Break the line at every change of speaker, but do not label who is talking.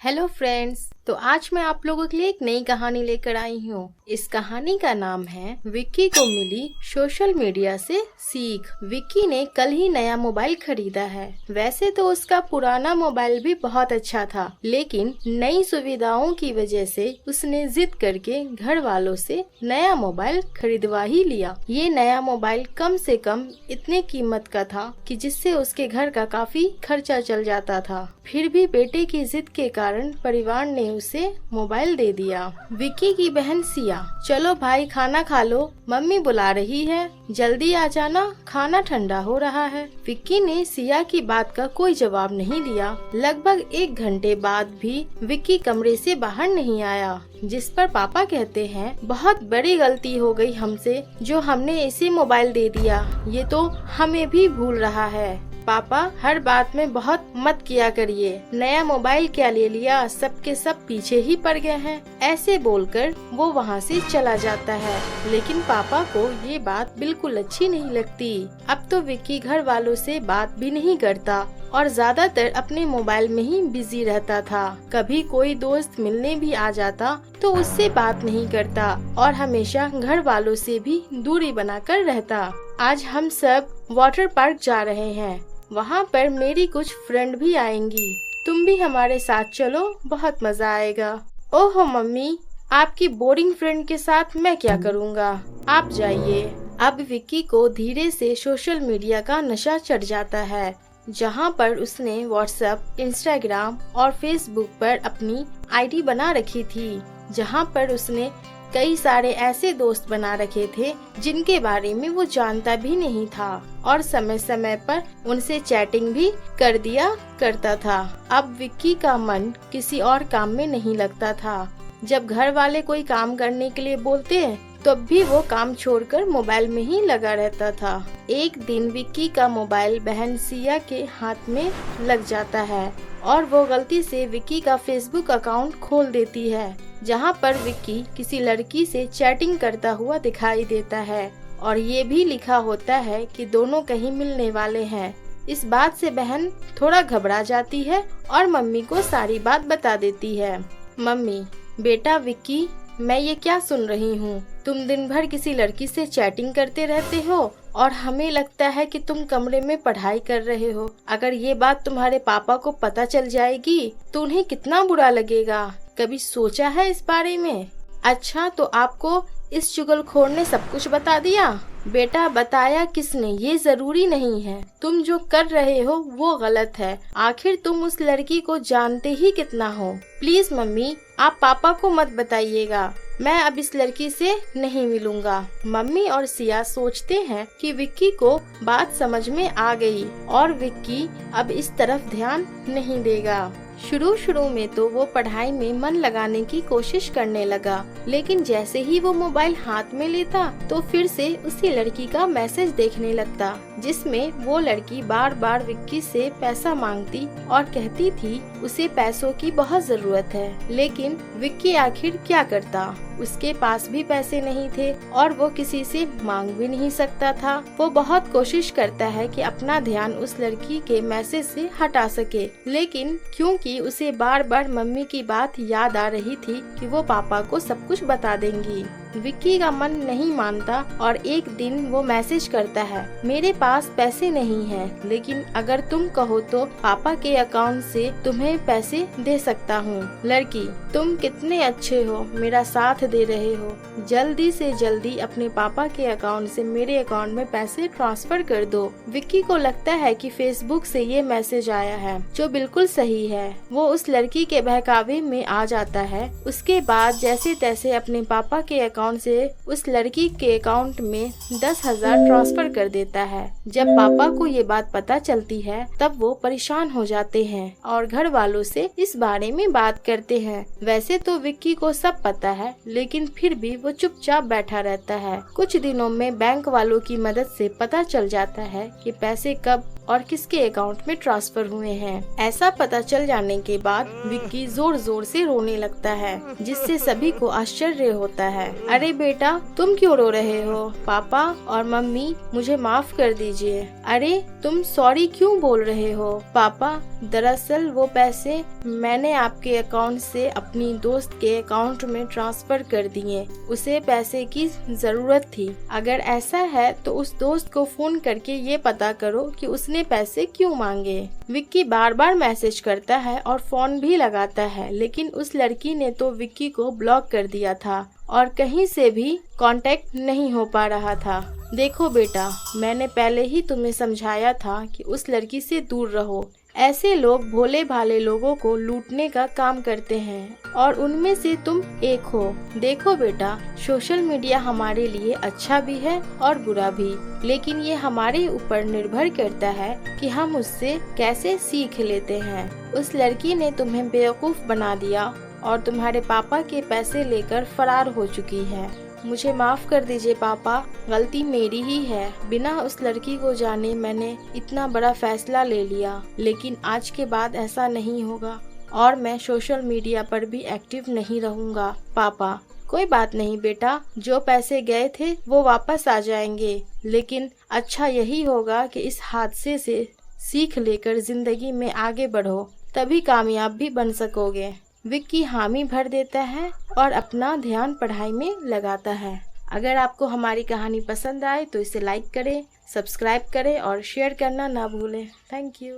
Hello friends, तो आज मैं आप लोगों के लिए एक नई कहानी लेकर आई हूँ। इस कहानी का नाम है विक्की को मिली सोशल मीडिया से सीख। विक्की ने कल ही नया मोबाइल खरीदा है। वैसे तो उसका पुराना मोबाइल भी बहुत अच्छा था, लेकिन नई सुविधाओं की वजह से उसने जिद करके घर वालों से नया मोबाइल खरीदवा ही लिया। ये नया मोबाइल कम से कम इतने कीमत का था कि जिससे उसके घर का काफी खर्चा चल जाता था। फिर भी बेटे की जिद के कारण परिवार ने उसे मोबाइल दे दिया। विक्की की बहन सिया, चलो भाई खाना खा लो, मम्मी बुला रही है, जल्दी आ जाना, खाना ठंडा हो रहा है। विक्की ने सिया की बात का कोई जवाब नहीं दिया। लगभग 1 घंटे बाद भी विक्की कमरे से बाहर नहीं आया, जिस पर पापा कहते हैं बहुत बड़ी गलती हो गई हमसे जो हमने इसे मोबाइल दे दिया। ये तो हमें भी भूल रहा है। पापा हर बात में बहुत मत किया करिए, नया मोबाइल क्या ले लिया, सबके सब पीछे ही पड़ गए हैं। ऐसे बोलकर वो वहाँ से चला जाता है। लेकिन पापा को ये बात बिल्कुल अच्छी नहीं लगती। अब तो विक्की घर वालों से बात भी नहीं करता और ज्यादातर अपने मोबाइल में ही बिजी रहता था। कभी कोई दोस्त मिलने भी आ जाता तो उससे बात नहीं करता और हमेशा घर वालों से भी दूरी बनाकर रहता। आज हम सब वाटर पार्क जा रहे हैं, वहाँ पर मेरी कुछ फ्रेंड भी आएंगी, तुम भी हमारे साथ चलो, बहुत मजा आएगा। ओहो मम्मी, आपकी बोरिंग फ्रेंड के साथ मैं क्या करूँगा, आप जाइए। अब विक्की को धीरे से सोशल मीडिया का नशा चढ़ जाता है, जहाँ पर उसने व्हाट्सएप, इंस्टाग्राम और फेसबुक पर अपनी आईडी बना रखी थी, जहाँ पर उसने कई सारे ऐसे दोस्त बना रखे थे जिनके बारे में वो जानता भी नहीं था और समय समय पर उनसे चैटिंग भी कर दिया करता था। अब विक्की का मन किसी और काम में नहीं लगता था। जब घर वाले कोई काम करने के लिए बोलते तब भी वो काम छोड़कर मोबाइल में ही लगा रहता था। एक दिन विक्की का मोबाइल बहन सिया के हाथ में लग जाता है और वो गलती से विक्की का फेसबुक अकाउंट खोल देती है, जहाँ पर विक्की किसी लड़की से चैटिंग करता हुआ दिखाई देता है और ये भी लिखा होता है कि दोनों कहीं मिलने वाले हैं। इस बात से बहन थोड़ा घबरा जाती है और मम्मी को सारी बात बता देती है। मम्मी, बेटा विक्की, मैं ये क्या सुन रही हूँ, तुम दिन भर किसी लड़की से चैटिंग करते रहते हो और हमें लगता है कि तुम कमरे में पढ़ाई कर रहे हो। अगर ये बात तुम्हारे पापा को पता चल जाएगी तो उन्हें कितना बुरा लगेगा, कभी सोचा है इस बारे में? अच्छा, तो आपको इस चुगलखोर ने सब कुछ बता दिया? बेटा, बताया किसने ये जरूरी नहीं है, तुम जो कर रहे हो वो गलत है। आखिर तुम उस लड़की को जानते ही कितना हो। प्लीज मम्मी, आप पापा को मत बताइएगा, मैं अब इस लड़की से नहीं मिलूंगा। मम्मी और सिया सोचते हैं कि विक्की को बात समझ में आ गई और विक्की अब इस तरफ ध्यान नहीं देगा। शुरू में तो वो पढ़ाई में मन लगाने की कोशिश करने लगा, लेकिन जैसे ही वो मोबाइल हाथ में लेता तो फिर से उसी लड़की का मैसेज देखने लगता, जिसमें वो लड़की बार बार विक्की से पैसा मांगती और कहती थी उसे पैसों की बहुत जरूरत है। लेकिन विक्की आखिर क्या करता, उसके पास भी पैसे नहीं थे और वो किसी से मांग भी नहीं सकता था। वो बहुत कोशिश करता है कि अपना ध्यान उस लड़की के मैसेज से हटा सके, लेकिन क्योंकि उसे बार बार मम्मी की बात याद आ रही थी कि वो पापा को सब कुछ बता देंगी, विक्की का मन नहीं मानता और एक दिन वो मैसेज करता है, मेरे पास पैसे नहीं हैं, लेकिन अगर तुम कहो तो पापा के अकाउंट से तुम्हें पैसे दे सकता हूँ। लड़की, तुम कितने अच्छे हो, मेरा साथ दे रहे हो, जल्दी से जल्दी अपने पापा के अकाउंट से मेरे अकाउंट में पैसे ट्रांसफर कर दो। विक्की को लगता है कि फेसबुक से ये मैसेज आया है, जो बिल्कुल सही है। वो उस लड़की के बहकावे में आ जाता है। उसके बाद जैसे तैसे अपने पापा के अकाउंट से उस लड़की के अकाउंट में 10,000 ट्रांसफर कर देता है। जब पापा को ये बात पता चलती है तब वो परेशान हो जाते हैं और घर वालों से इस बारे में बात करते हैं। वैसे तो विक्की को सब पता है, लेकिन फिर भी वो चुपचाप बैठा रहता है। कुछ दिनों में बैंक वालों की मदद से पता चल जाता है कि पैसे कब और किसके अकाउंट में ट्रांसफर हुए हैं। ऐसा पता चल जाने के बाद विक्की जोर जोर से रोने लगता है, जिससे सभी को आश्चर्य होता है। अरे बेटा, तुम क्यों रो रहे हो? पापा और मम्मी, मुझे माफ कर दीजिए। अरे तुम सॉरी क्यों बोल रहे हो? पापा, दरअसल वो पैसे मैंने आपके अकाउंट से अपनी दोस्त के अकाउंट में ट्रांसफर कर दिए। उसे पैसे की जरूरत थी। अगर ऐसा है तो उस दोस्त को फोन करके ये पता करो कि उसने पैसे क्यों मांगे। विक्की बार बार मैसेज करता है और फोन भी लगाता है, लेकिन उस लड़की ने तो विक्की को ब्लॉक कर दिया था और कहीं से भी कांटेक्ट नहीं हो पा रहा था। देखो बेटा, मैंने पहले ही तुम्हें समझाया था कि उस लड़की से दूर रहो। ऐसे लोग भोले भाले लोगों को लूटने का काम करते हैं और उनमें से तुम एक हो। देखो बेटा, सोशल मीडिया हमारे लिए अच्छा भी है और बुरा भी, लेकिन ये हमारे ऊपर निर्भर करता है कि हम उससे कैसे सीख लेते हैं। उस लड़की ने तुम्हें बेवकूफ बना दिया और तुम्हारे पापा के पैसे लेकर फरार हो चुकी है। मुझे माफ कर दीजिए पापा, गलती मेरी ही है। बिना उस लड़की को जाने मैंने इतना बड़ा फैसला ले लिया, लेकिन आज के बाद ऐसा नहीं होगा और मैं सोशल मीडिया पर भी एक्टिव नहीं रहूंगा। पापा, कोई बात नहीं बेटा, जो पैसे गए थे वो वापस आ जाएंगे, लेकिन अच्छा यही होगा कि इस हादसे से सीख लेकर जिंदगी में आगे बढ़ो, तभी कामयाब भी बन सकोगे। विक्की हामी भर देता है और अपना ध्यान पढ़ाई में लगाता है। अगर आपको हमारी कहानी पसंद आए तो इसे लाइक करें, सब्सक्राइब करें और शेयर करना ना भूलें। Thank you.